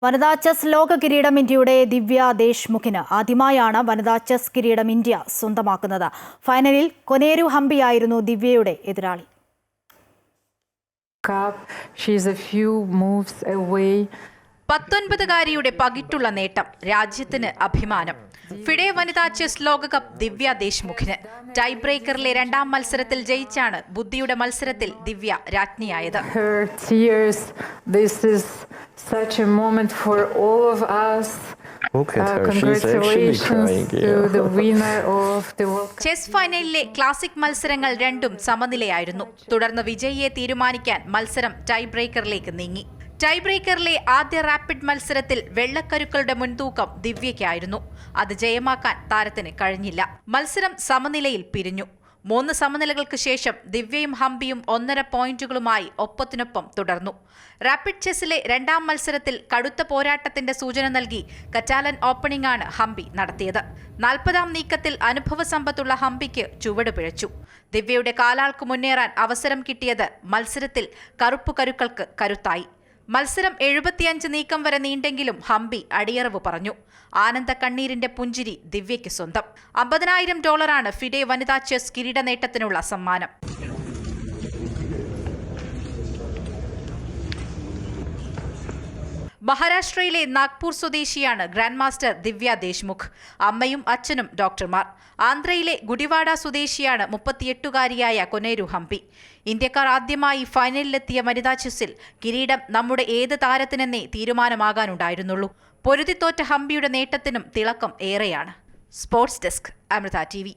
വനിതാ ചെസ് ലോക കിരീടം ഇന്ത്യയുടെ ദിവ്യ ദേശ്മുഖിന് ആദ്യമായാണ് വനിതാ ചെസ് കിരീടം ഇന്ത്യ സ്വന്തമാക്കുന്നത്. ഫൈനലിൽ കൊനേരു ഹംപിയായിരുന്നു ദിവ്യയുടെ എതിരാളി. ാരിയുടെ പകിട്ടുള്ള നേട്ടം രാജ്യത്തിന് അഭിമാനം. ഫിഡെ വനിതാ ചെസ് ലോകകപ്പ് ദിവ്യ ദേശ്മുഖിന്. ടൈ ബ്രേക്കറിലെ രണ്ടാം മത്സരത്തിൽ ജയിച്ചാണ് ബുദ്ധിയുടെ മത്സരത്തിൽ ദിവ്യ രാജ്ഞിയായത്. ചെസ് ഫൈനലിലെ ക്ലാസിക് മത്സരങ്ങൾ രണ്ടും സമനിലയായിരുന്നു. തുടർന്ന് വിജയിയെ തീരുമാനിക്കാൻ മത്സരം ടൈ ബ്രേക്കറിലേക്ക് നീങ്ങി. ടൈ ബ്രേക്കറിലെ ആദ്യ റാപ്പിഡ് മത്സരത്തിൽ വെള്ളക്കരുക്കളുടെ മുൻതൂക്കം ദിവ്യയ്ക്കായിരുന്നു. അത് ജയമാക്കാൻ താരത്തിന് കഴിഞ്ഞില്ല. മത്സരം സമനിലയിൽ പിരിഞ്ഞു. 3 സമനിലകൾക്ക് ശേഷം ദിവ്യയും ഹംപിയും 1.5 പോയിന്റുകളുമായി ഒപ്പത്തിനൊപ്പം തുടർന്നു. റാപ്പിഡ് ചെസ്സിലെ രണ്ടാം മത്സരത്തിൽ കടുത്ത പോരാട്ടത്തിന്റെ സൂചന നൽകി കറ്റാലൻ ഓപ്പണിംഗ് ആണ് ഹംപി നടത്തിയത്. 40ാം നീക്കത്തിൽ അനുഭവ സമ്പത്തുള്ള ഹംപിക്ക് ചുവട് പിഴച്ചു. ദിവ്യയുടെ കാലാൾക്ക് മുന്നേറാൻ അവസരം കിട്ടിയത് മത്സരത്തിൽ കറുപ്പ് കരുക്കൾക്ക് കരുത്തായി. മത്സരം 75 നീക്കം വരെ നീണ്ടെങ്കിലും ഹംപി അടിയറവ് പറഞ്ഞു. ആനന്ദ കണ്ണീരിന്റെ പുഞ്ചിരി ദിവ്യയ്ക്ക് സ്വന്തം. $50,000 ഫിഡെ വനിതാ ചെസ് കിരീട നേട്ടത്തിനുള്ള സമ്മാനം. മഹാരാഷ്ട്രയിലെ നാഗ്പൂർ സ്വദേശിയാണ് ഗ്രാൻഡ് മാസ്റ്റർ ദിവ്യ ദേശ്മുഖ്. അമ്മയും അച്ഛനും ഡോക്ടർമാർ. ആന്ധ്രയിലെ ഗുഡിവാഡ സ്വദേശിയാണ് 38-കാരിയായ കൊനേരു ഹംപി. ഇന്ത്യക്കാർ ആദ്യമായി ഫൈനലിലെത്തിയ വനിതാ ചെസ്സിൽ കിരീടം നമ്മുടെ ഏത് താരത്തിനെന്നേ തീരുമാനമാകാനുണ്ടായിരുന്നുള്ളൂ. പൊരുതിത്തോറ്റ ഹംപിയുടെ നേട്ടത്തിനും തിളക്കം ഏറെയാണ്. Sports desk, Amrita TV.